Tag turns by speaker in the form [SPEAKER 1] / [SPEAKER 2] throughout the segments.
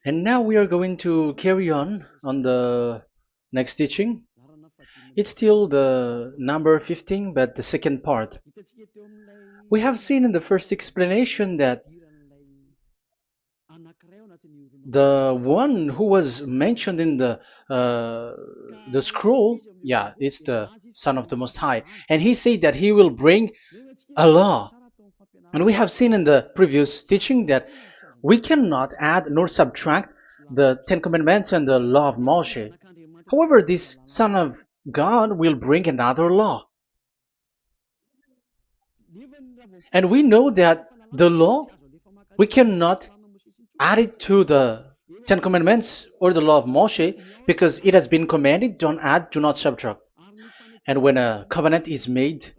[SPEAKER 1] And now we are going to carry on the next teaching. It's still the number 15, but the second part. We have seen in the first explanation that the one who was mentioned in the scroll, yeah, it's the Son of the Most High, and he said that he will bring a law. And we have seen in the previous teaching that we cannot add nor subtract the Ten Commandments and the law of Moshe. However, this Son of God will bring another law. And we know that the law, we cannot add it to the Ten Commandments or the law of Moshe because it has been commanded, don't add, do not subtract. And when a covenant is made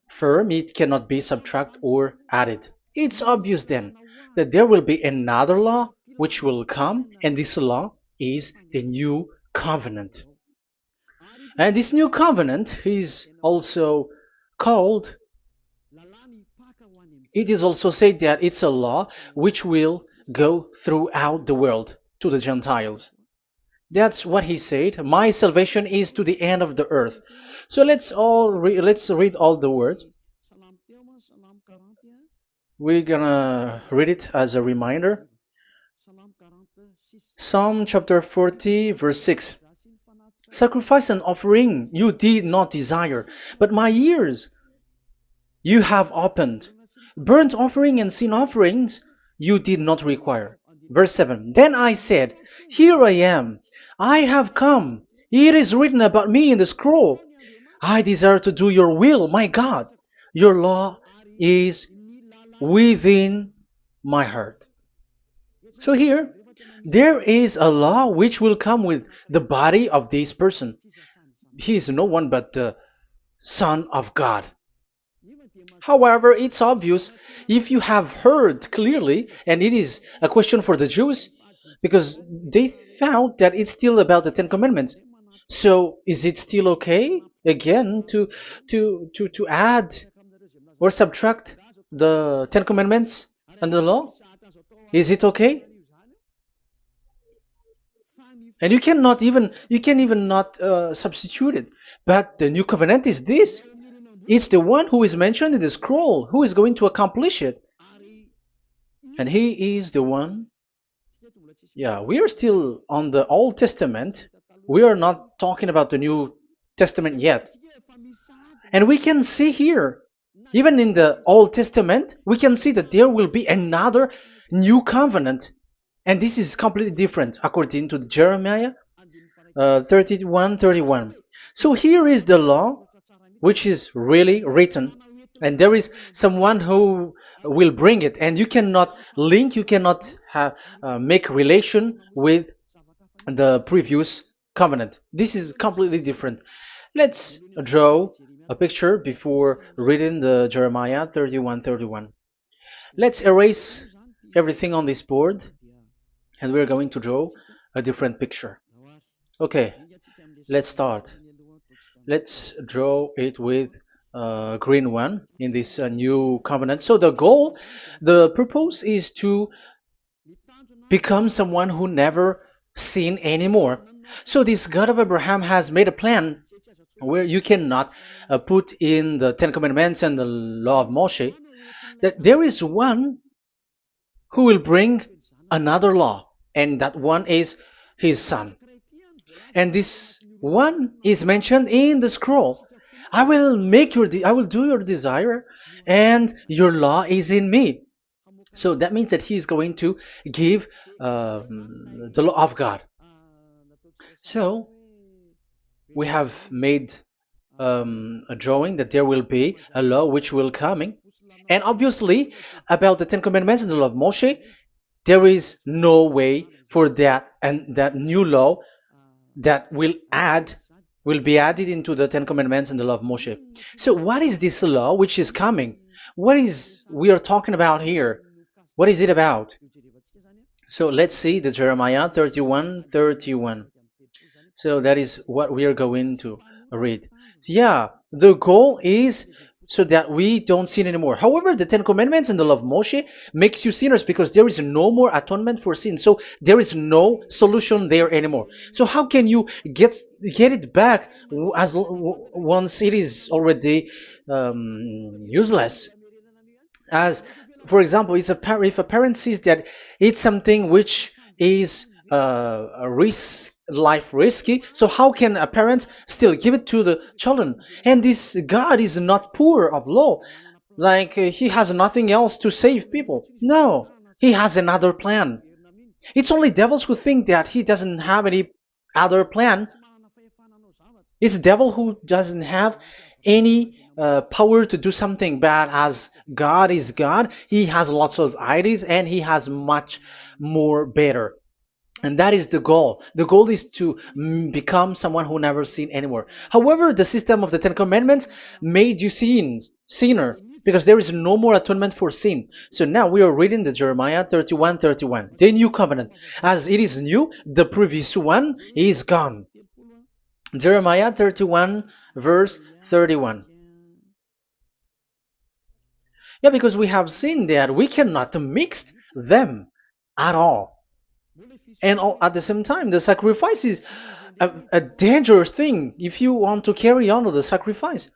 [SPEAKER 1] firm, it cannot be subtracted or added. It's obvious then that there will be another law which will come, and this law is the new covenant. And this new covenant is also called, it is also said that it's a law which will go throughout the world to the Gentiles. That's what he said. My salvation is to the end of the earth. So let's read all the words. We're gonna read it as a reminder. Psalm chapter 40, verse 6. Sacrifice and offering you did not desire, but my ears you have opened. Burnt offering and sin offerings you did not require. Verse 7. Then I said, here I am. I have come. It is written about me in the scroll. I desire to do your will, my God. Your law is within my heart. So here, there is a law which will come with the body of this person. He is no one but the Son of God. However, it's obvious if you have heard clearly, and it is a question for the Jews, because they found that it's still about the Ten Commandments. So is it still okay again to add or subtract the Ten Commandments and the law? Is it okay? And you can even not substitute it. But the new covenant is this. It's the one who is mentioned in the scroll who is going to accomplish it. And he is the one. Yeah, we are still on the Old Testament. We are not talking about the New Testament yet. And we can see here, even in the Old Testament, we can see that there will be another new covenant. And this is completely different according to Jeremiah 31:31. So here is the law which is really written, and there is someone who will bring it, and you cannot link, you cannot make relation with the previous covenant. This is completely different. Let's draw a picture before reading the Jeremiah 31:31. Let's erase everything on this board, and we're going to draw a different picture. Okay, let's start. Let's draw it with a green one in this new covenant. So the purpose is to become someone who never sin anymore. So this God of Abraham has made a plan where you cannot put in the Ten Commandments and the law of Moshe, that there is one who will bring another law, and that one is his son. And this one is mentioned in the scroll. I will do your desire, and your law is in me. So that means that he is going to give the law of God. So we have made a drawing that there will be a law which will coming, and obviously about the Ten Commandments and the law of Moshe, there is no way for that and that new law that will be added into the Ten Commandments and the law of Moshe. So what is this law which is coming? What is we are talking about here? What is it about? So let's see the Jeremiah 31:31. So that is what we are going to read. So yeah, the goal is so that we don't sin anymore. However, the Ten Commandments and the law of Moshe makes you sinners because there is no more atonement for sin. So there is no solution there anymore. So how can you get it back once it is already useless? As for example, if a parent sees that it's something which is a life risky, so how can a parent still give it to the children? And this God is not poor of law, like he has nothing else to save people. No, he has another plan. It's only devils who think that he doesn't have any other plan. It's the devil who doesn't have any power to do something bad. As God is God, he has lots of ideas and he has much more better. And that is the goal. The goal is to become someone who never sin anymore. However, the system of the Ten Commandments made you sinner, because there is no more atonement for sin. So now we are reading the Jeremiah 31:31, the new covenant. As it is new, the previous one is gone. Jeremiah 31 verse 31. Yeah, because we have seen that we cannot mix them at all. And at the same time, the sacrifice is a dangerous thing if you want to carry on with the sacrifice.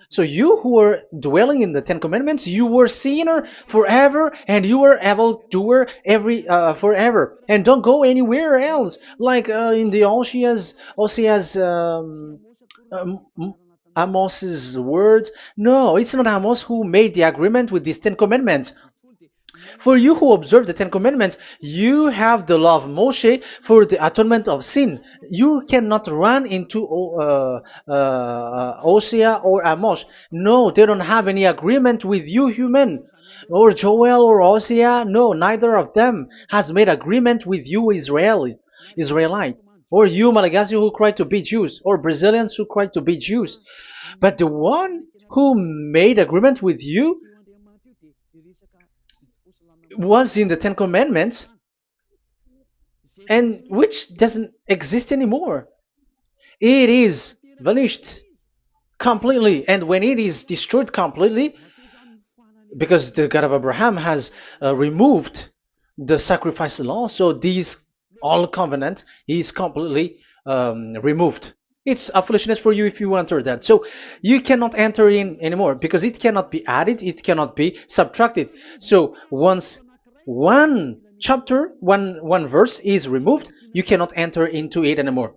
[SPEAKER 1] So you who are dwelling in the Ten Commandments, you were sinner forever, and you were evil doer forever, and don't go anywhere else. Like in the Osea's Amos's words. No, it's not Amos who made the agreement with these Ten Commandments. For you who observe the Ten Commandments, you have the law of Moshe for the atonement of sin. You cannot run into Hosea or Amos. No, they don't have any agreement with you, human. Or Joel or Hosea. No, neither of them has made agreement with you, Israelite. Or you, Malagasy, who cry to be Jews. Or Brazilians who cry to be Jews. But the one who made agreement with you was in the Ten Commandments, and which doesn't exist anymore. It is vanished completely, and when it is destroyed completely, because the God of Abraham has removed the sacrifice law, so this all covenant is completely removed. It's a foolishness for you if you enter that. So you cannot enter in anymore because it cannot be added, it cannot be subtracted. So once one chapter, one verse is removed, you cannot enter into it anymore.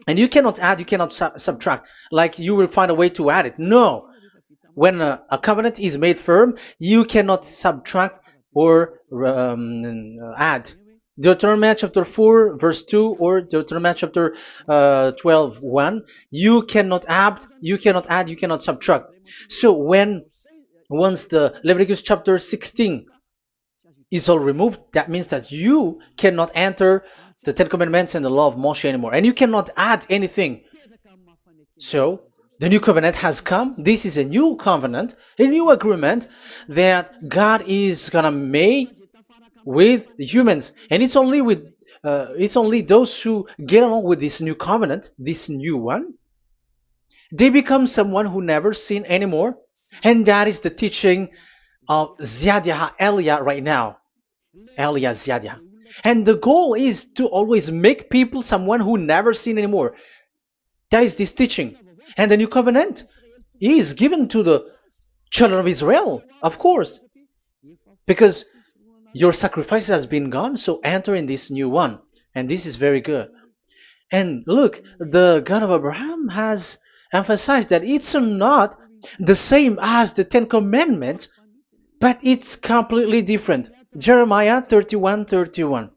[SPEAKER 1] And you cannot add, you cannot subtract. Like you will find a way to add it. No. When a covenant is made firm, you cannot subtract or add. Deuteronomy chapter 4 verse 2 or Deuteronomy chapter 12 1, you cannot add, you cannot subtract. So once the Leviticus chapter 16 is all removed, that means that you cannot enter the Ten Commandments and the law of Moshe anymore, and you cannot add anything. So the new covenant has come. This is a new covenant, a new agreement that God is gonna make with the humans, and it's only those who get along with this new covenant, this new one. They become someone who never sin anymore, and that is the teaching of Ziadia Elia right now, Elia Ziadia. And the goal is to always make people someone who never sin anymore. That is this teaching, and the new covenant is given to the children of Israel, of course, because your sacrifice has been gone, so enter in this new one. And this is very good. And look, the God of Abraham has emphasized that it's not the same as the Ten Commandments, but it's completely different. Jeremiah 31:31.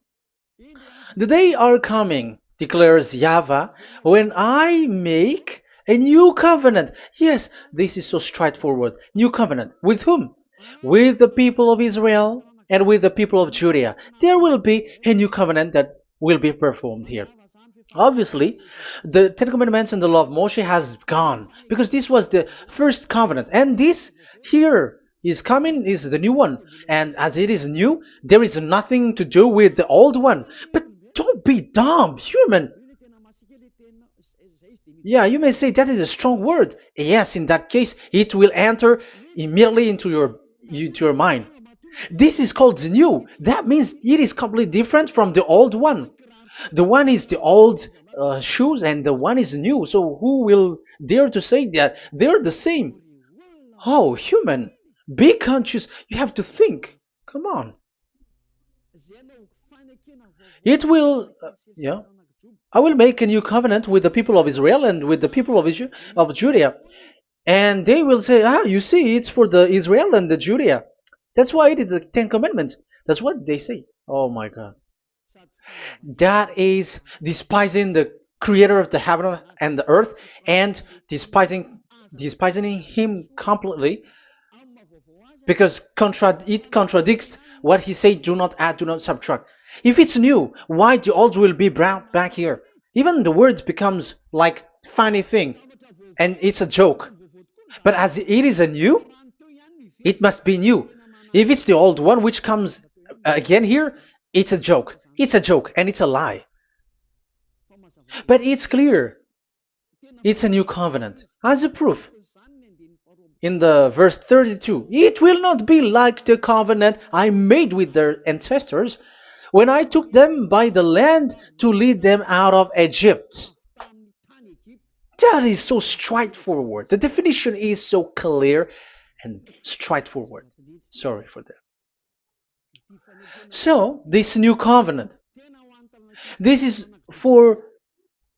[SPEAKER 1] The day are coming, declares YAHVAH, when I make a new covenant. Yes, this is so straightforward. New covenant. With whom? With the people of Israel and with the people of Judea. There will be a new covenant that will be performed here. Obviously, the Ten Commandments and the law of Moshe has gone because this was the first covenant, and this here is coming is the new one. And as it is new, there is nothing to do with the old one. But don't be dumb, human. Yeah, you may say that is a strong word. Yes, in that case, it will enter immediately into your mind. This is called the new. That means it is completely different from the old one. The one is the old shoes and the one is new. So who will dare to say that they're the same? Oh, human, be conscious. You have to think. Come on. It will, yeah. I will make a new covenant with the people of Israel and with the people of Judea. And they will say, ah, you see, it's for the Israel and the Judea. That's why it is the Ten Commandments. That's what they say. Oh my God. That is despising the creator of the heaven and the earth and despising him completely because it contradicts what he said, do not add, do not subtract. If it's new, why the old will be brought back here? Even the words becomes like funny thing and it's a joke. But as it is a new, it must be new. If it's the old one which comes again here, it's a joke. It's a joke and it's a lie. But it's clear. It's a new covenant. As a proof, in the verse 32, it will not be like the covenant I made with their ancestors when I took them by the land to lead them out of Egypt. That is so straightforward. The definition is so clear and straightforward. Sorry for that. So, this new covenant, this is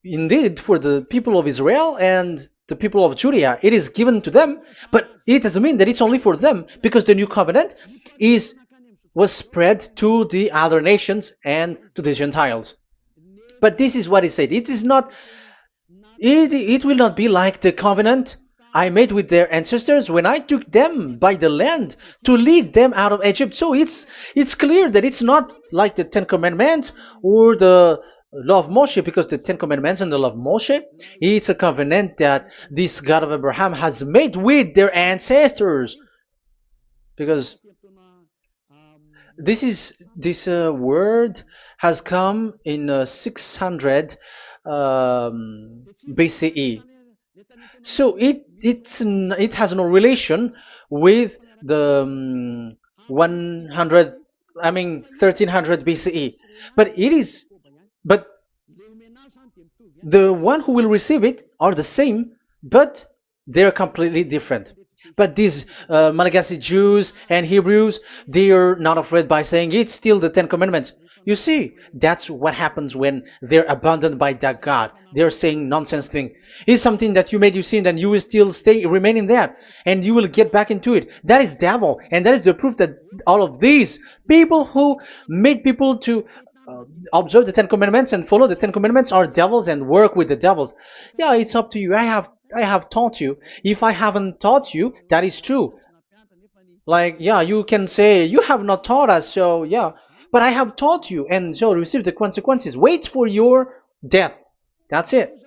[SPEAKER 1] indeed for the people of Israel and the people of Judea. It is given to them, but it doesn't mean that it's only for them, because the new covenant was spread to the other nations and to the Gentiles. But this is what it said. It is not. It will not be like the covenant I made with their ancestors when I took them by the land to lead them out of Egypt. So it's clear that it's not like the Ten Commandments or the law of Moshe, because the Ten Commandments and the law of Moshe, it's a covenant that this God of Abraham has made with their ancestors. Because this word has come in 600 BCE. So it has no relation with the 1300 BCE. But the one who will receive it are the same, but they're completely different. But these Malagasy Jews and Hebrews, they are not afraid by saying it's still the Ten Commandments. You see, that's what happens when they're abandoned by that God. They're saying nonsense thing. It's something that you made you sin, and you will still remain in that, and you will get back into it. That is devil, and that is the proof that all of these people who made people to observe the Ten Commandments and follow the Ten Commandments are devils and work with the devils. Yeah, it's up to you. I have taught you. If I haven't taught you, that is true. Like, yeah, you can say you have not taught us, so yeah. But I have taught you, and so receive the consequences. Wait for your death. That's it.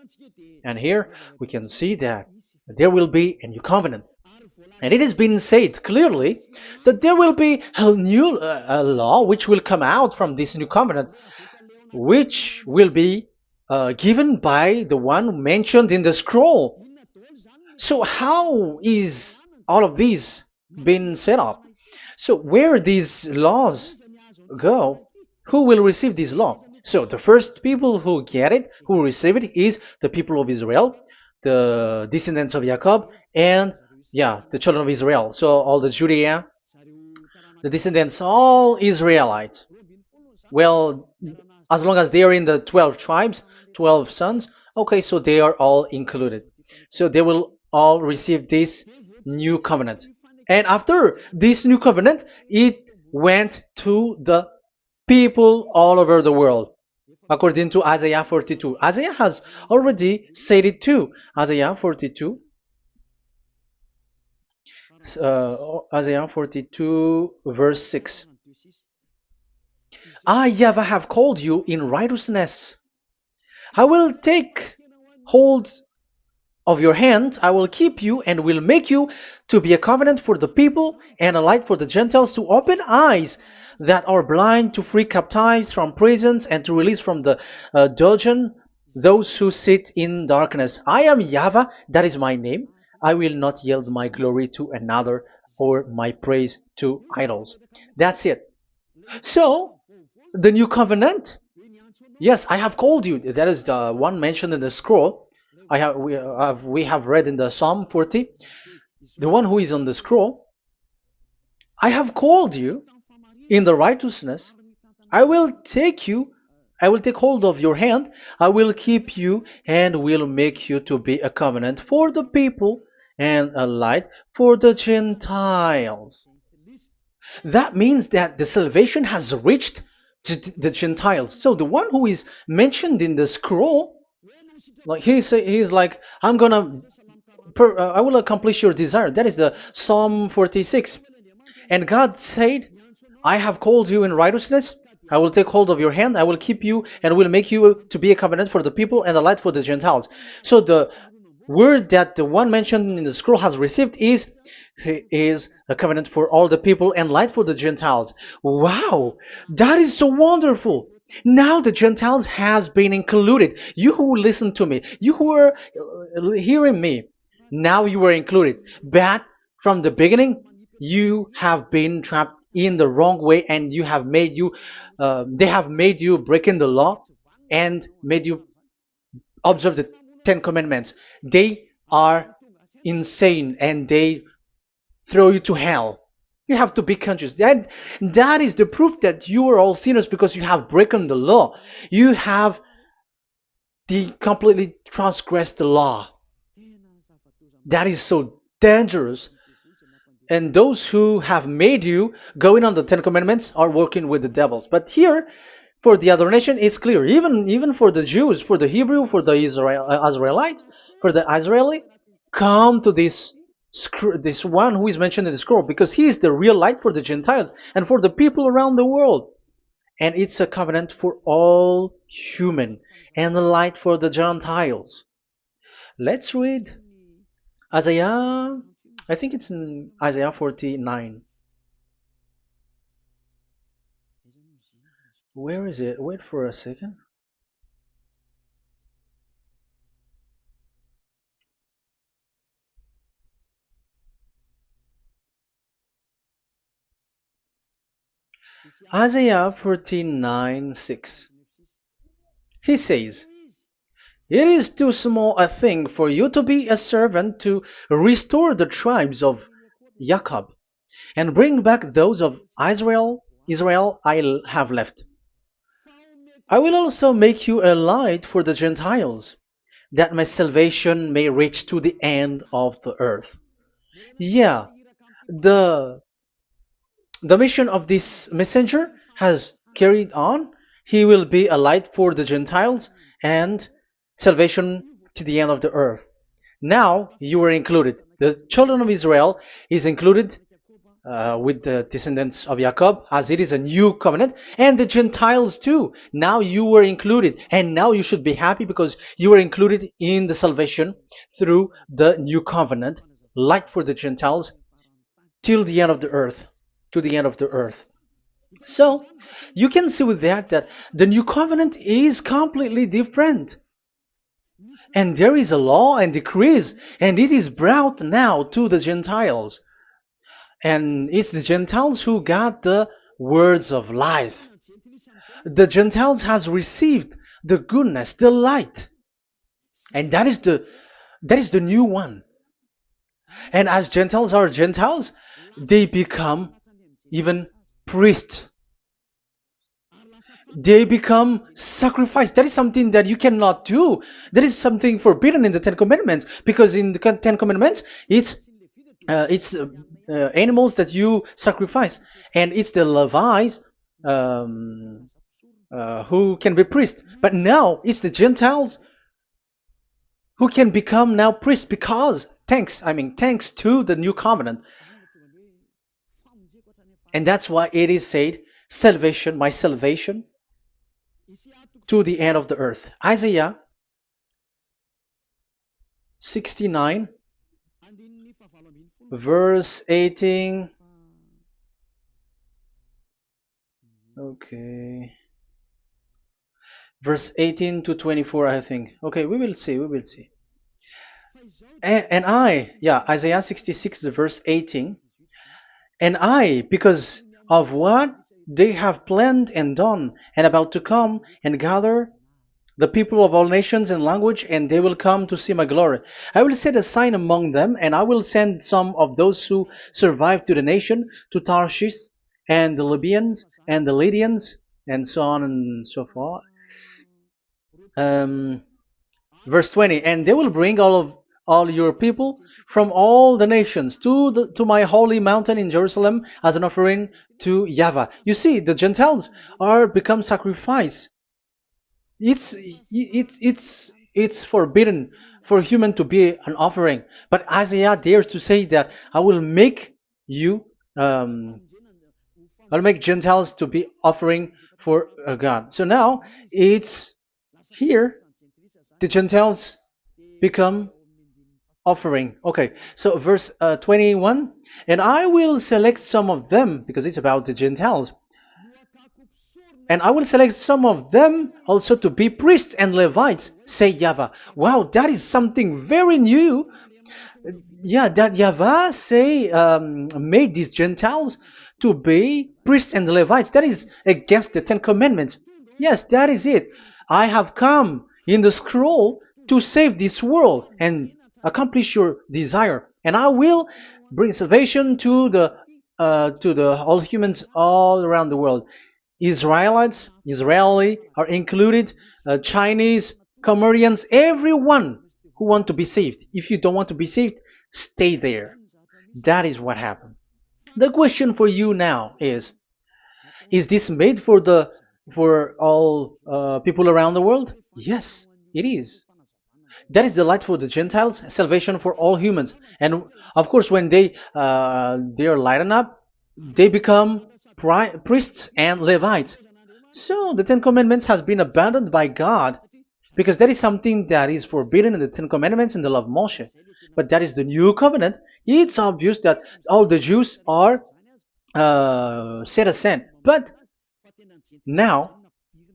[SPEAKER 1] And here we can see that there will be a new covenant. And it has been said clearly that there will be a new law which will come out from this new covenant, which will be given by the one mentioned in the scroll. So how is all of these been set up? So where these laws go, who will receive this law? So the first people who get it, who receive it, is the people of Israel, the descendants of Jacob, and yeah, the children of Israel. So all the Judea, the descendants, all Israelites. Well, as long as they are in the 12 tribes, 12 sons, okay, so they are all included. So they will all receive this new covenant. And after this new covenant, it went to the people all over the world, according to Isaiah 42. Isaiah has already said it too. Isaiah 42. Isaiah 42 verse 6. I, YAHVAH, have called you in righteousness. I will take hold of your hand, I will keep you and will make you to be a covenant for the people and a light for the Gentiles, to open eyes that are blind, to free captives from prisons, and to release from the dungeon those who sit in darkness. I am YAHVAH, that is my name. I will not yield my glory to another or my praise to idols. That's it. So, the new covenant. Yes, I have called you. That is the one mentioned in the scroll. We have read in the Psalm 40. The one who is on the scroll. I have called you in the righteousness. I will take you. I will take hold of your hand. I will keep you and will make you to be a covenant for the people and a light for the Gentiles. That means that the salvation has reached the Gentiles. So the one who is mentioned in the scroll, like he's like, I will accomplish your desire. That is the Psalm 46. And God said, I have called you in righteousness. I will take hold of your hand. I will keep you and will make you to be a covenant for the people and a light for the Gentiles. So the word that the one mentioned in the scroll has received is he is a covenant for all the people and light for the Gentiles. Wow, that is so wonderful. Now the Gentiles has been included. You who listen to me, you who are hearing me, now you are included. But from the beginning, you have been trapped in the wrong way, and they have made you breaking the law and made you observe the Ten Commandments. They are insane and they throw you to hell. You have to be conscious. That is the proof that you are all sinners because you have broken the law. You have completely transgressed the law. That is so dangerous. And those who have made you going on the Ten Commandments are working with the devils. But here, for the other nation, it's clear. Even for the Jews, for the Hebrew, for the Israelite, for the Israeli, come to this one who is mentioned in the scroll, because he is the real light for the Gentiles and for the people around the world. And it's a covenant for all human and a light for the Gentiles. Let's read Isaiah. I think it's in Isaiah 49. Where is it? Wait for a second. Isaiah 49:6. He says, it is too small a thing for you to be a servant to restore the tribes of Jacob and bring back those of Israel I have left. I will also make you a light for the Gentiles, that my salvation may reach to the end of the earth. Yeah, the the mission of this messenger has carried on. He will be a light for the Gentiles and salvation to the end of the earth. Now you are included. The children of Israel is included with the descendants of Jacob, as it is a new covenant, and the Gentiles too. Now you were included, and now you should be happy because you were included in the salvation through the new covenant, light for the Gentiles, till the end of the earth, to the end of the earth. So you can see with that the new covenant is completely different. And there is a law and decrees, and it is brought now to the Gentiles. And it's the Gentiles who got the words of life. The Gentiles has received the goodness, the light. And that is the new one. And as Gentiles are Gentiles, they become even priests. They become sacrifice. That is something that you cannot do. That is something forbidden in the Ten Commandments, because in the Ten Commandments it's animals that you sacrifice, and it's the Levites um, who can be priests. But now it's the Gentiles who can become now priests, because thanks to the new covenant. And that's why it is said, salvation, my salvation to the end of the earth. Isaiah 69 verse 18. Okay. verse 18 to 24, I think. Okay, we will see, we will see. And Isaiah 66, verse 18, and I, because of what they have planned and done, and about to come and gather the people of all nations and language, and they will come to see my glory. I will set a sign among them, and I will send some of those who survive to the nation, to Tarshish, and the Libyans, and the Lydians, and so on and so forth. Um, Verse 20, and they will bring all your people from all the nations to my holy mountain in Jerusalem as an offering to YAHVAH. You see, the Gentiles are become sacrifice. It's forbidden for human to be an offering, but Isaiah dares to say that I will make you um, I'll make Gentiles to be offering for God. So now it's here the Gentiles become offering. Okay, so verse 21, and I will select some of them, because it's about the Gentiles, and I will select some of them also to be priests and Levites, say YAHVAH. Wow, that is something very new. Yeah, that YAHVAH say made these Gentiles to be priests and Levites. That is against the Ten Commandments. Yes, that is it. I have come in the scroll to save this world and accomplish your desire, and I will bring salvation to the all humans all around the world. Israelites, Israeli are included, Chinese, Comorians, everyone who want to be saved. If you don't want to be saved, stay there. That is what happened. The question for you now is this made for all people around the world? Yes, it is. That is the light for the Gentiles, salvation for all humans. And of course, when they are lightened up, they become priests and Levites. So the Ten Commandments has been abandoned by God, because that is something that is forbidden in the Ten Commandments and the law of Moshe. But that is the new covenant. It's obvious that all the Jews are set aside. But now,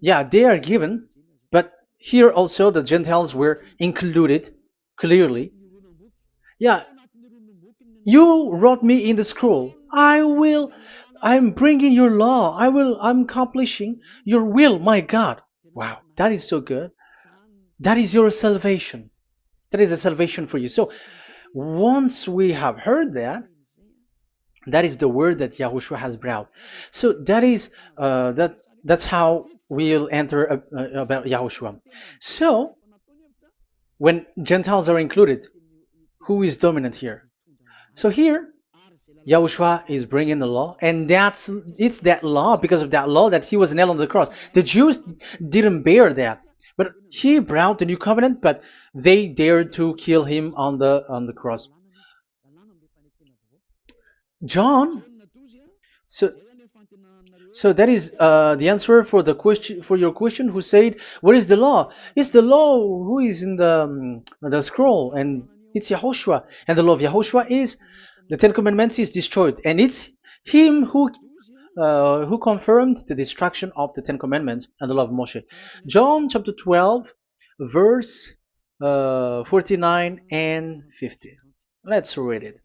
[SPEAKER 1] yeah, they are given, but here also the Gentiles were included clearly. Yeah, you wrote me in the scroll. I'm bringing your law. I'm accomplishing your will, my God. Wow, that is so good. That is your salvation. That is a salvation for you. So once we have heard that, that is the word that Yahushua has brought. So that's how we'll enter about Yahushua. So when Gentiles are included, who is dominant here? So here, Yahushua is bringing the law, and it's that law, because of that law, that he was nailed on the cross. The Jews didn't bear that, but he brought the new covenant, but they dared to kill him on the cross. John, so so that is the answer for the question, for your question. Who said, "What is the law?" It's the law who is in the scroll, and it's Yahushua. And the law of Yahushua is the Ten Commandments is destroyed, and it's him who confirmed the destruction of the Ten Commandments and the law of Moshe. John chapter 12, verse 49 and 50. Let's read it.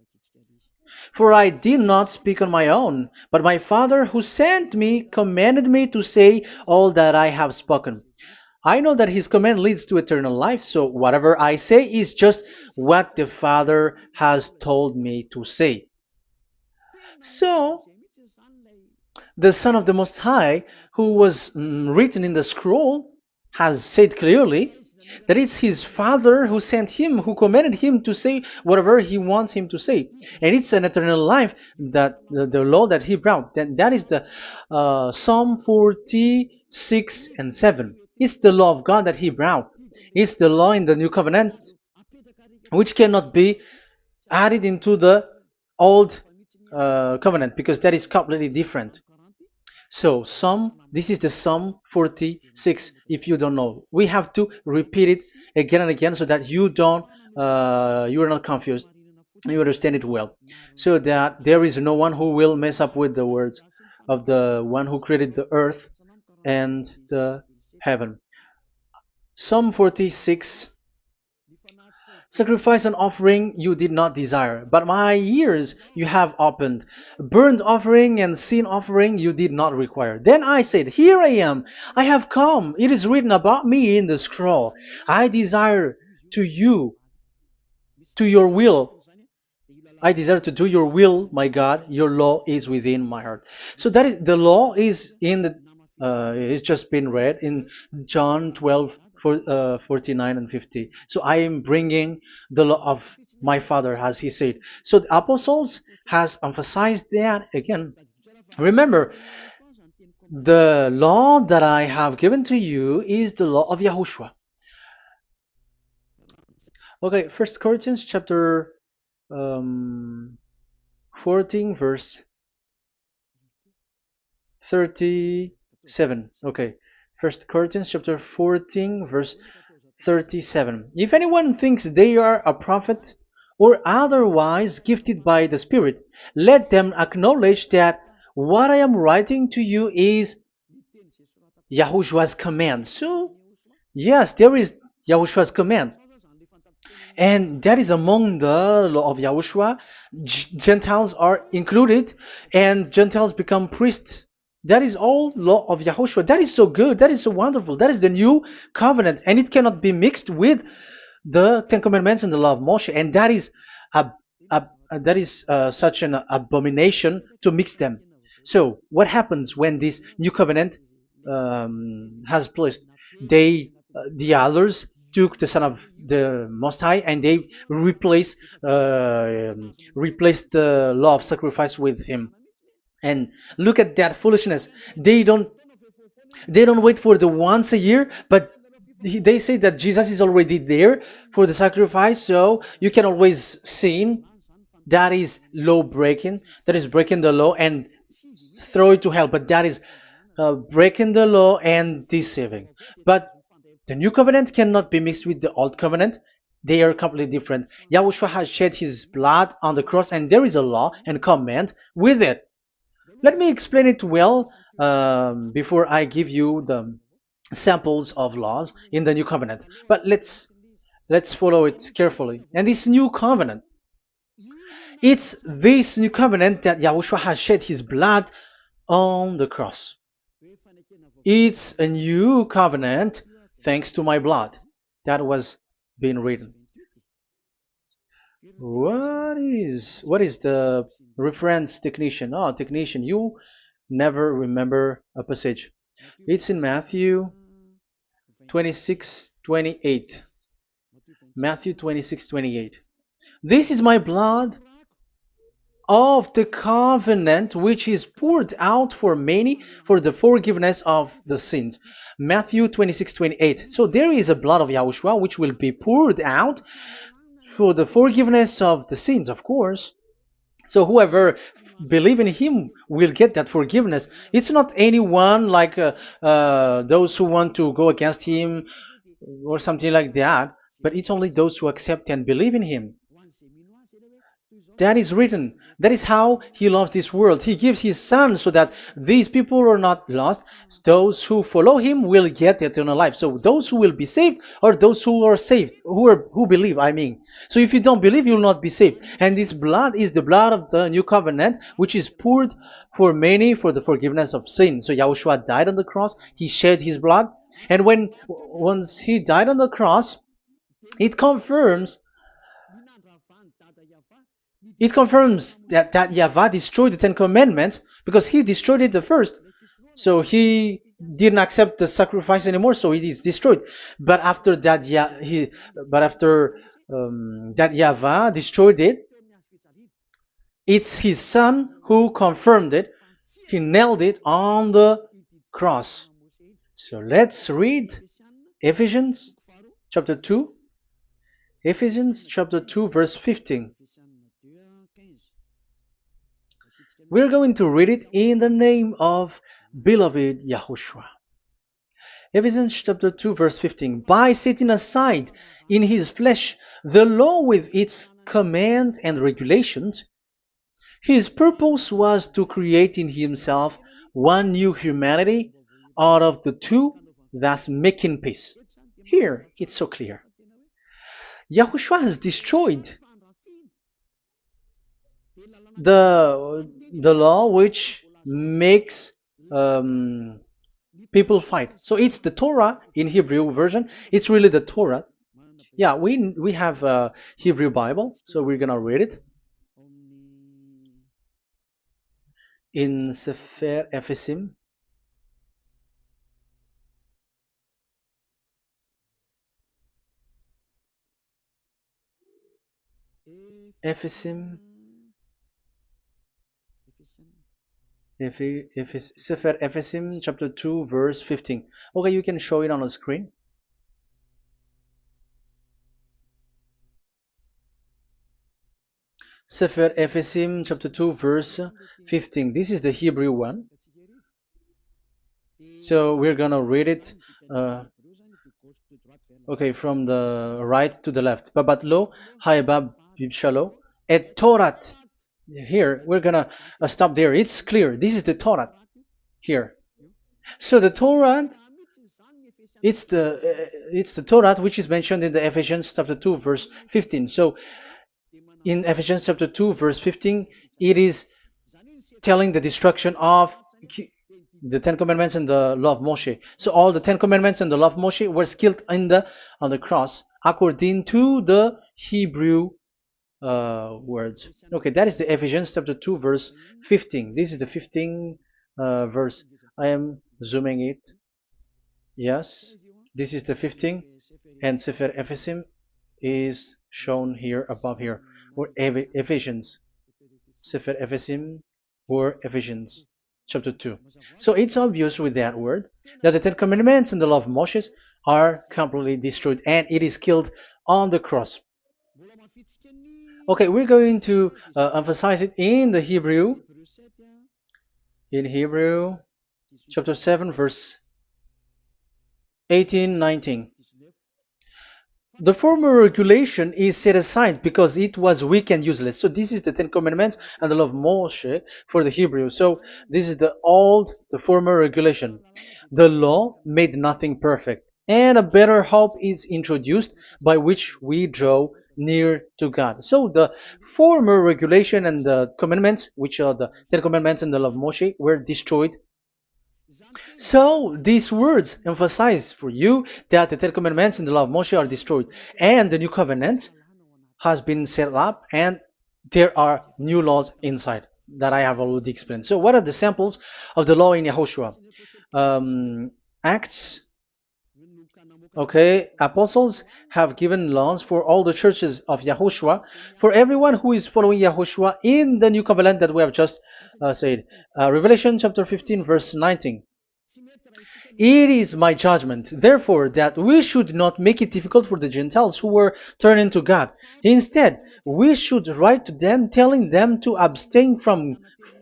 [SPEAKER 1] For I did not speak on my own, but my Father who sent me commanded me to say all that I have spoken. I know that his command leads to eternal life, so whatever I say is just what the Father has told me to say. So, the Son of the Most High, who was written in the scroll, has said clearly that it's his Father who sent him, who commanded him to say whatever he wants him to say. And it's an eternal life, that the law that he brought. That is the Psalm 46 and 7. It's the law of God that he brought. It's the law in the new covenant, which cannot be added into the old covenant, because that is completely different. So this is the Psalm 46. If you don't know, we have to repeat it again and again, so that you are not confused. You understand it well, so that there is no one who will mess up with the words of the one who created the earth and the heaven. Psalm 46. Sacrifice and offering you did not desire, but my ears you have opened. Burnt offering and sin offering you did not require. Then I said, here I am, I have come. It is written about me in the scroll. I desire to you, to your will. I desire to do your will, my God. Your law is within my heart. So that is the law is in the. It's just been read in John 12, 49 and 50. So I am bringing the law of my Father, as he said. So the apostles has emphasized that again. Remember, the law that I have given to you is the law of YAHOSHUAH. Okay, First Corinthians chapter 14 verse 37. Okay, First Corinthians chapter 14 verse 37. If anyone thinks they are a prophet or otherwise gifted by the Spirit, let them acknowledge that what I am writing to you is Yahushua's command. So yes, there is Yahushua's command. And that is among the law of Yahushua. Gentiles are included, and Gentiles become priests. That is all law of Yahushua. That is so good. That is so wonderful. That is the new covenant, and it cannot be mixed with the Ten Commandments and the law of Moshe. And that is such an abomination to mix them. So what happens when this new covenant has placed? The others took the Son of the Most High and they replaced the law of sacrifice with him. And look at that foolishness. They don't wait for the once a year, but they say that Jesus is already there for the sacrifice, so you can always sin. That is law breaking. That is breaking the law and throw it to hell. But that is breaking the law and deceiving. But the new covenant cannot be mixed with the old covenant. They are completely different. Yahushua has shed his blood on the cross, and there is a law and command with it. Let me explain it well before I give you the samples of laws in the new covenant. But let's follow it carefully. And this new covenant, it's this new covenant that Yahushua has shed his blood on the cross. It's a new covenant thanks to my blood that was being written. What is the reference technician? Oh, technician, you never remember a passage. It's in Matthew 26:28. Matthew 26:28. This is my blood of the covenant which is poured out for many for the forgiveness of the sins. Matthew 26:28. So there is a blood of Yahushua which will be poured out for the forgiveness of the sins, of course. So whoever believe in him will get that forgiveness. It's not anyone like those who want to go against him or something like that, but it's only those who accept and believe in him. That is written. That is how he loves this world. He gives his son so that these people are not lost. Those who follow him will get eternal life. So those who will be saved are those who are saved, who believe, I mean. So if you don't believe, you will not be saved. And this blood is the blood of the new covenant, which is poured for many for the forgiveness of sin. So Yahushua died on the cross. He shed his blood. And once he died on the cross, it confirms that YAHVAH destroyed the Ten Commandments because he destroyed it the first. So he didn't accept the sacrifice anymore, so it is destroyed. But after that, that YAHVAH destroyed it, it's his son who confirmed it. He nailed it on the cross. So let's read Ephesians chapter 2. Ephesians chapter 2 verse 15. We're going to read it in the name of beloved Yahushua. Ephesians chapter 2 verse 15. By setting aside in his flesh the law with its command and regulations, his purpose was to create in himself one new humanity out of the two, thus making peace. Here, it's so clear. Yahushua has destroyed the law which makes people fight. So it's the Torah in Hebrew version. It's really the Torah. Yeah, we have a Hebrew Bible, so we're gonna read it in Sefer Ephesim. Ephesim. Sefer Ephesim chapter 2 verse 15. Okay, you can show it on the screen. Sefer Ephesim chapter 2 verse 15. This is the Hebrew one. So we're gonna read it okay, from the right to the left. Babat lo haibab shalo et Torat. Here we're gonna stop there. It's clear. This is the Torah here. So the Torah, it's the Torah which is mentioned in the Ephesians chapter 2 verse 15. So in Ephesians chapter 2 verse 15, it is telling the destruction of the Ten Commandments and the law of Moshe. So all the Ten Commandments and the law of Moshe were killed on the cross according to the Hebrew words. Okay, that is the Ephesians chapter 2 verse 15. This is the 15 verse. I am zooming it. Yes, this is the 15, and Sefer Ephesim is shown here above here, or Ephesians. Sefer Ephesim or Ephesians chapter 2. So it's obvious with that word that the Ten Commandments and the law of Moses are completely destroyed, and it is killed on the cross. Okay, we're going to emphasize it in the Hebrew. In Hebrew chapter 7 verse 18, 19. The former regulation is set aside because it was weak and useless. So this is the Ten Commandments and the law of Moshe for the Hebrew. So this is the former regulation. The law made nothing perfect, and a better hope is introduced by which we draw near to God. So the former regulation and the commandments, which are the Ten Commandments and the law of Moshe, were destroyed. So these words emphasize for you that the Ten Commandments and the law of Moshe are destroyed, and the new covenant has been set up, and there are new laws inside that I have already explained. So what are the samples of the law in YAHOSHUAH? Acts. Okay, apostles have given laws for all the churches of YAHOSHUAH, for everyone who is following YAHOSHUAH in the new covenant that we have just said. Revelation chapter 15 verse 19. It is my judgment, therefore, that we should not make it difficult for the Gentiles who were turning to God. Instead, we should write to them telling them to abstain from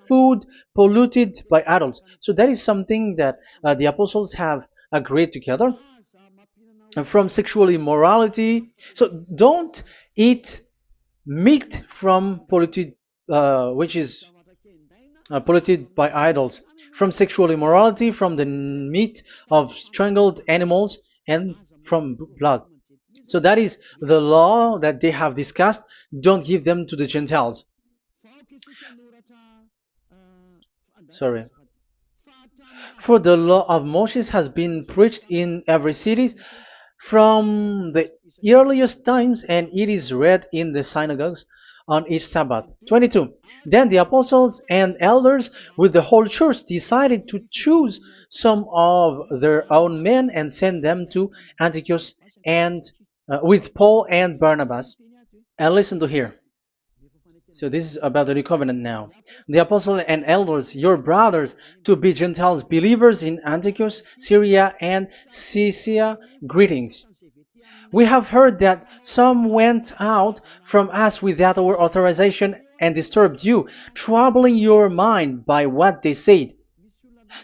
[SPEAKER 1] food polluted by idols. So that is something that the apostles have agreed together. And from sexual immorality. So don't eat meat from polluted, which is polluted by idols, from sexual immorality, from the meat of strangled animals, and from blood. So that is the law that they have discussed. Don't give them to the Gentiles. Sorry. For the law of Moses has been preached in every city from the earliest times, and it is read in the synagogues on each Sabbath. 22. Then the apostles and elders with the whole church decided to choose some of their own men and send them to Antioch and with Paul and Barnabas. And listen to here. So this is about the new covenant now. The apostles and elders, your brothers, to be Gentiles believers in Antioch, Syria, and Cilicia, greetings. We have heard that some went out from us without our authorization and disturbed you, troubling your mind by what they said.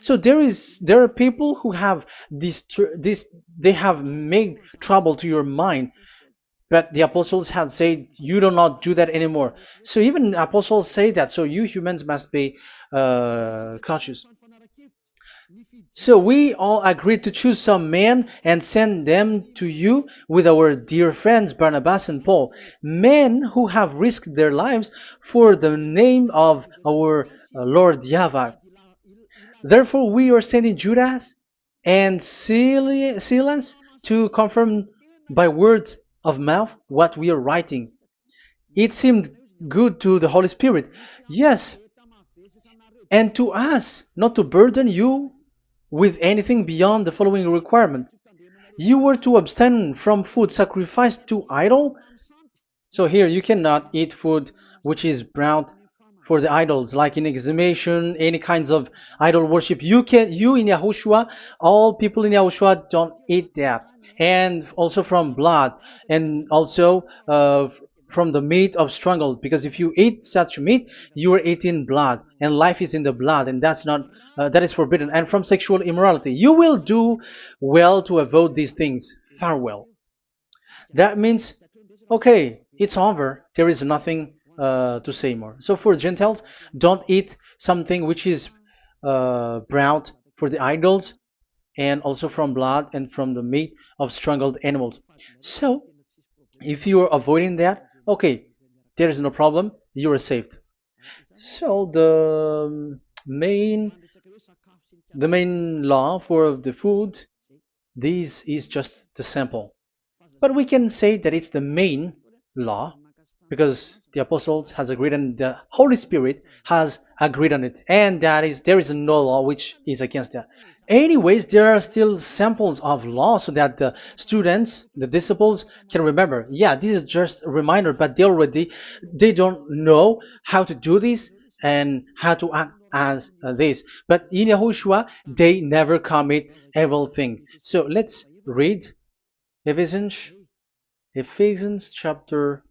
[SPEAKER 1] So there are people who have they have made trouble to your mind, but the apostles had said you do not do that anymore. So even apostles say that. So you humans must be cautious. So we all agreed to choose some men and send them to you with our dear friends Barnabas and Paul, men who have risked their lives for the name of our Lord YAHVAH. Therefore, we are sending Judas and Silas to confirm by word of mouth what we are writing. It seemed good to the Holy Spirit, yes, and to us, not to burden you with anything beyond the following requirement. You were to abstain from food sacrificed to idol. So here you cannot eat food which is brought for the idols, like in exhumation, any kinds of idol worship. You in Yahushua, all people in Yahushua don't eat that, and also from blood, and also from the meat of strangled. Because if you eat such meat, you are eating blood, and life is in the blood, and that's not that is forbidden. And from sexual immorality, you will do well to avoid these things. Farewell. That means, okay, it's over. There is nothing to say more. So for Gentiles, don't eat something which is brought for the idols, and also from blood and from the meat of strangled animals. So if you are avoiding that, okay, there is no problem. You are saved. So the main law for the food, this is just the sample. But we can say that it's the main law because the apostles has agreed and the Holy Spirit has agreed on it, and that is there is no law which is against that. Anyways, there are still samples of law so that the students, the disciples can remember. Yeah, this is just a reminder, but they don't know how to do this and how to act as this. But in Yahushua, they never commit evil thing. So let's read Ephesians, Ephesians chapter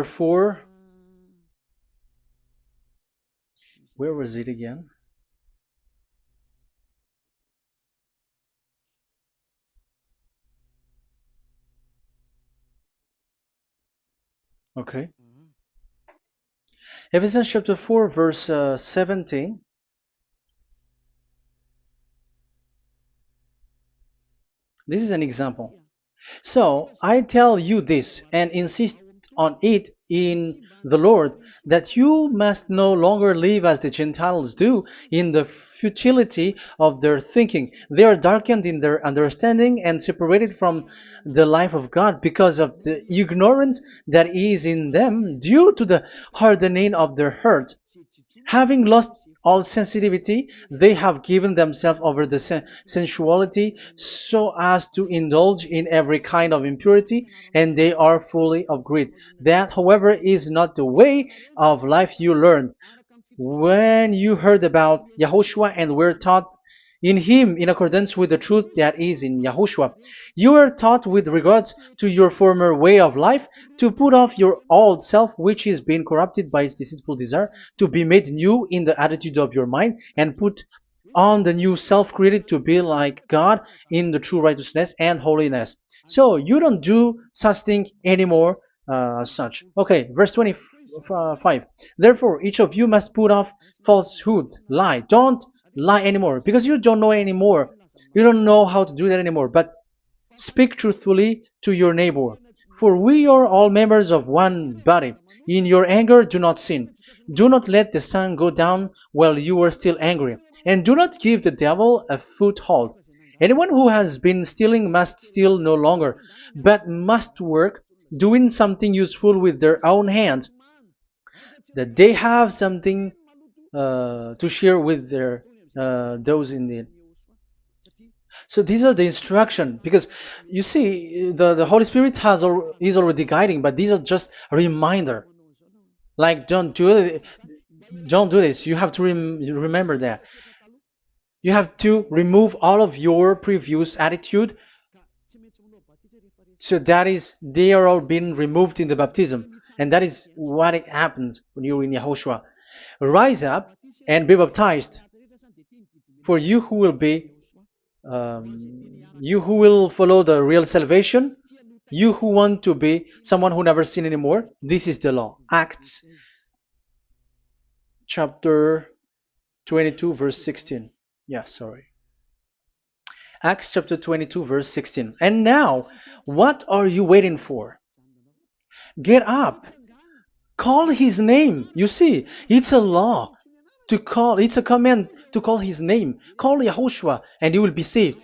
[SPEAKER 1] 4. Where was it again? Okay. Ephesians chapter 4, verse 17. This is an example. So I tell you this and insist on it in the Lord, that you must no longer live as the Gentiles do in the futility of their thinking. They are darkened in their understanding and separated from the life of God because of the ignorance that is in them due to the hardening of their hearts. Having lost all sensitivity, they have given themselves over to sensuality so as to indulge in every kind of impurity, and they are fully of greed. That, however, is not the way of life you learned when you heard about Yahushua and were taught in him in accordance with the truth that is in Yahushua. You were taught with regards to your former way of life to put off your old self, which is being corrupted by its deceitful desire, to be made new in the attitude of your mind, and put on the new self created to be like God in the true righteousness and holiness. So you don't do such thing anymore. Such. Okay, verse 25. Therefore, each of you must put off falsehood, lie. Don't lie anymore because you don't know anymore. You don't know how to do that anymore. But speak truthfully to your neighbor. For we are all members of one body. In your anger, do not sin. Do not let the sun go down while you are still angry. And do not give the devil a foothold. Anyone who has been stealing must steal no longer, but must work, doing something useful with their own hands, that they have something to share with their those in need. So these are the instruction because you see the Holy Spirit is already guiding, but these are just a reminder. Like don't do this. You have to remember that. You have to remove all of your previous attitude. So that is they are all being removed in the baptism, and that is what it happens when you're in Yahushua. Rise up and be baptized. For you who will follow the real salvation, you who want to be someone who never sin anymore, this is the law. Acts chapter 22 verse 16. Yeah, sorry. Acts chapter 22 verse 16. And now, what are you waiting for? Get up. Call his name. You see, it's a law to call, it's a command to call his name. Call Yahushua and you will be saved.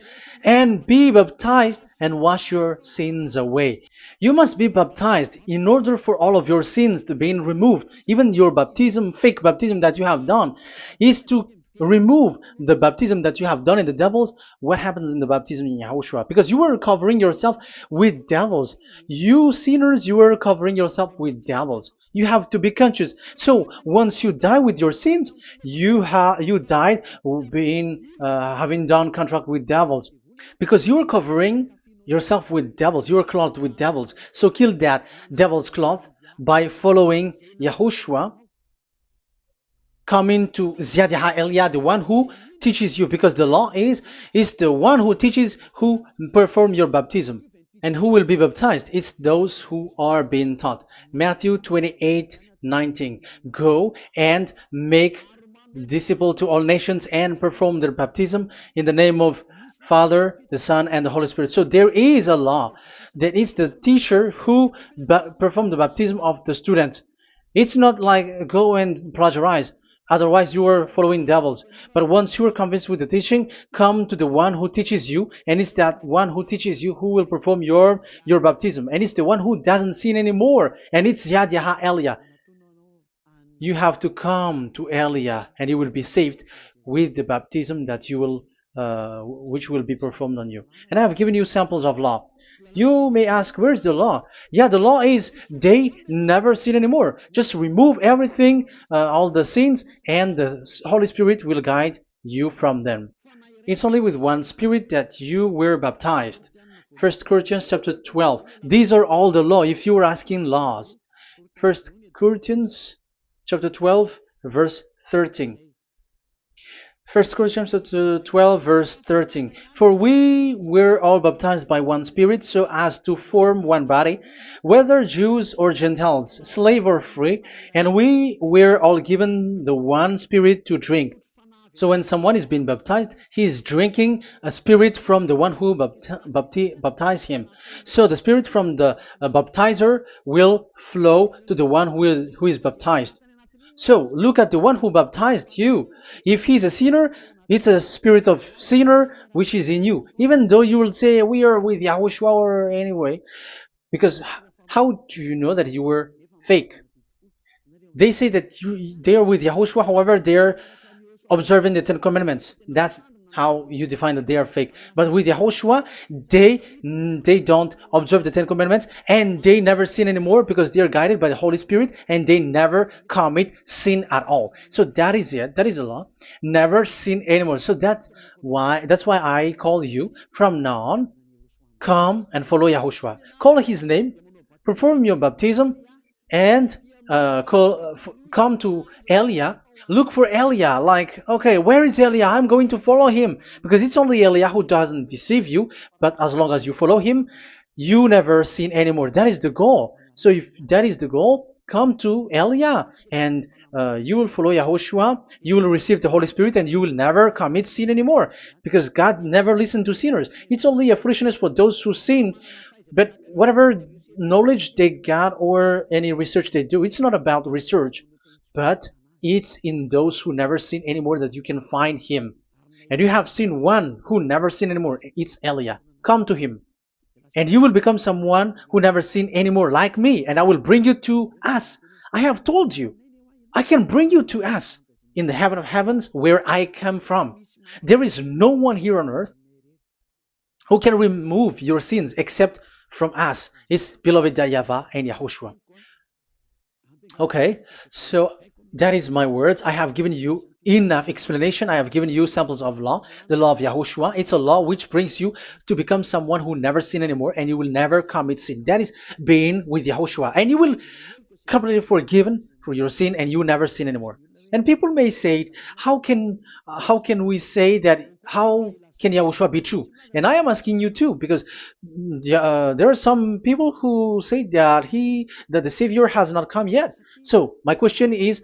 [SPEAKER 1] And be baptized and wash your sins away. You must be baptized in order for all of your sins to be removed. Even your baptism, fake baptism that you have done, is to remove the baptism that you have done in the devils. What happens in the baptism in Yahushua? Because you were covering yourself with devils. You sinners, you were covering yourself with devils. You have to be conscious. So once you die with your sins, you died being having done contract with devils, because you are covering yourself with devils. You are clothed with devils. So kill that devil's cloth by following Yahushua, coming to YAH Elia, the one who teaches you, because the law is the one who teaches who perform your baptism. And who will be baptized? It's those who are being taught. Matthew 28:19. Go and make disciple to all nations and perform their baptism in the name of Father, the Son, and the Holy Spirit. So there is a law that it's the teacher who perform the baptism of the student. It's not like go and plagiarize. Otherwise, you are following devils. But once you are convinced with the teaching, come to the one who teaches you, and it's that one who teaches you who will perform your baptism. And it's the one who doesn't sin anymore. And it's YAH Elia. You have to come to Elia, and you will be saved with the baptism that you will, which will be performed on you. And I have given you samples of law. You may ask, where's the law? Yeah, the law is they never sin anymore. Just remove everything, all the sins, and the Holy Spirit will guide you from them. It's only with one Spirit that you were baptized. 1 Corinthians chapter 12. These are all the law, if you were asking laws. 1 Corinthians chapter 12, verse 13. 1 Corinthians chapter 12, verse 13. For we were all baptized by one Spirit, so as to form one body, whether Jews or Gentiles, slave or free, and we were all given the one Spirit to drink. So when someone is being baptized, he is drinking a spirit from the one who baptized him. So the spirit from the baptizer will flow to the one who is baptized. So look at the one who baptized you. If he's a sinner, it's a spirit of sinner which is in you. Even though you will say, we are with YAHOSHUAH or anyway, because how do you know that you were fake? They say that they are with YAHOSHUAH, however, they're observing the Ten Commandments. That's how you define that they are fake. But with YAHOSHUAH, they don't observe the Ten Commandments, and they never sin anymore because they are guided by the Holy Spirit, and they never commit sin at all. So that is it. That is the law. Never sin anymore. So that's why I call you from now on. Come and follow YAHOSHUAH. Call his name, perform your baptism, and come to Elia. Look for Elia, like, okay, where is Elia? I'm going to follow him. Because it's only Elia who doesn't deceive you, but as long as you follow him, you never sin anymore. That is the goal. So if that is the goal, come to Elia, and you will follow YAHOSHUAH, you will receive the Holy Spirit, and you will never commit sin anymore. Because God never listened to sinners. It's only a foolishness for those who sin, but whatever knowledge they got or any research they do, it's not about research, but it's in those who never sin anymore that you can find him. And you have seen one who never sin anymore. It's Elia. Come to him, and you will become someone who never sin anymore, like me, and I will bring you to us. I have told you, I can bring you to us in the heaven of heavens where I come from. There is no one here on earth who can remove your sins except from us. It's beloved YAHVAH and YAHOSHUAH. Okay, so that is my words. I have given you enough explanation. I have given you samples of law, the law of YAHOSHUAH. It's a law which brings you to become someone who never sin anymore, and you will never commit sin. That is being with YAHOSHUAH, and you will completely forgiven for your sin, and you will never sin anymore. And people may say, how can we say that? How can Yahushua be true? And I am asking you too, because there are some people who say that the Savior has not come yet. So my question is,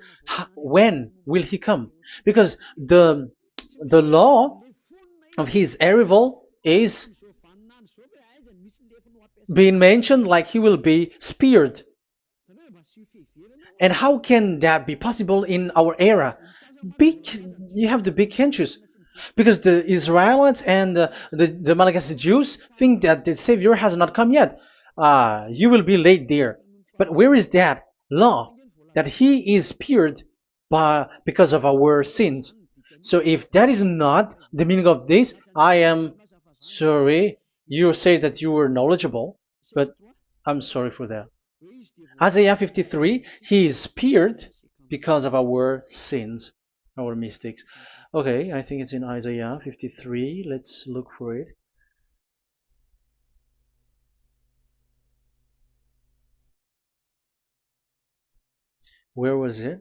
[SPEAKER 1] when will he come? Because the law of his arrival is being mentioned like he will be speared. And how can that be possible in our era? Big, you have to be conscious. Because the Israelites and the Malagasy Jews think that the Savior has not come yet. You will be late there. But where is that law? That he is speared because of our sins. So if that is not the meaning of this, I am sorry. You say that you were knowledgeable, but I'm sorry for that. Isaiah 53, he is speared because of our sins, our mistakes. Okay, I think it's in Isaiah 53. Let's look for it. Where was it?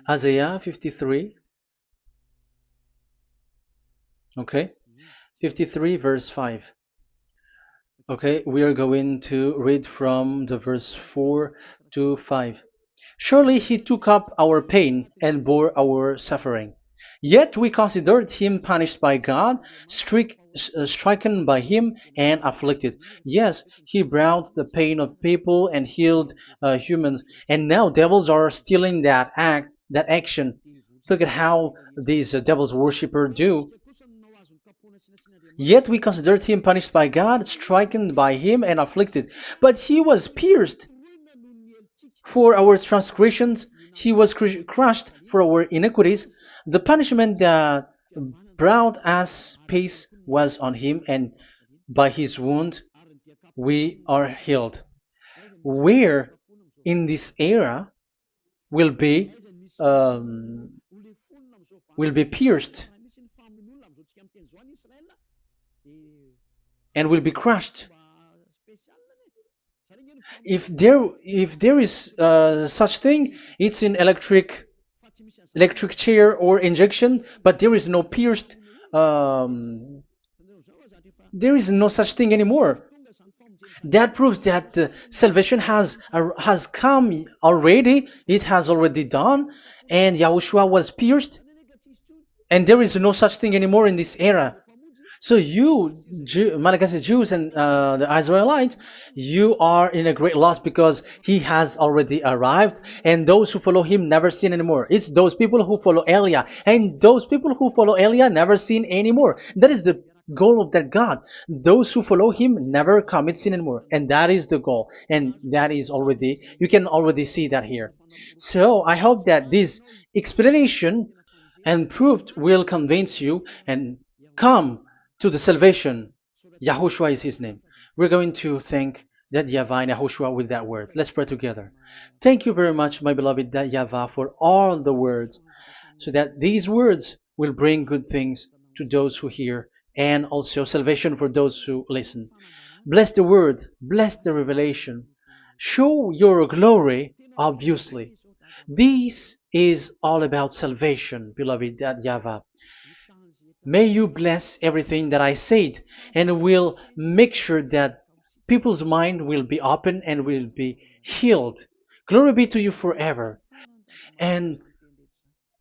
[SPEAKER 1] Isaiah 53. Okay, 53 verse 5. Okay, we are going to read from the verse 4 to 5. Surely he took up our pain and bore our suffering. Yet we considered him punished by God, stricken by him, and afflicted. Yes, he brought the pain of people and healed humans. And now devils are stealing that action. Look at how these devils worshippers do. Yet we considered him punished by God, stricken by him, and afflicted. But he was pierced for our transgressions, he was crushed for our iniquities. The punishment that brought us peace was on him, and by his wound we are healed. Where in this era will be um, pierced and will be crushed. If there is such thing, it's in electric chair or injection, but there is no pierced. There is no such thing anymore. That proves that salvation has come already. It has already done, and Yahushua was pierced, and there is no such thing anymore in this era. So you, Malagasy Jews and the Israelites, you are in a great loss because he has already arrived, and those who follow him never sin anymore. It's those people who follow Elia, and those people who follow Elia never sin anymore. That is the goal of that God. Those who follow him never commit sin anymore, and that is the goal. And that is already, you can already see that here. So I hope that this explanation and proof will convince you and come to the salvation. Yahushua is his name. We're going to thank that YAHVAH and Yahushua with that word. Let's pray together. Thank you very much, my beloved that YAHVAH, for all the words, so that these words will bring good things to those who hear, and also salvation for those who listen. Bless the word, bless the revelation. Show your glory, obviously. This is all about salvation, beloved that YAHVAH. May you bless everything that I said, and will make sure that people's mind will be open and will be healed. Glory be to you forever. And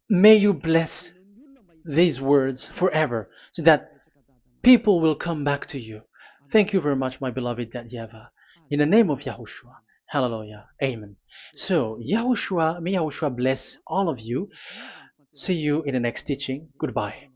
[SPEAKER 1] may you bless these words forever, so that people will come back to you. Thank you very much, my beloved that YAHVAH. In the name of Yahushua. Hallelujah. Amen. So, Yahushua, may Yahushua bless all of you. See you in the next teaching. Goodbye.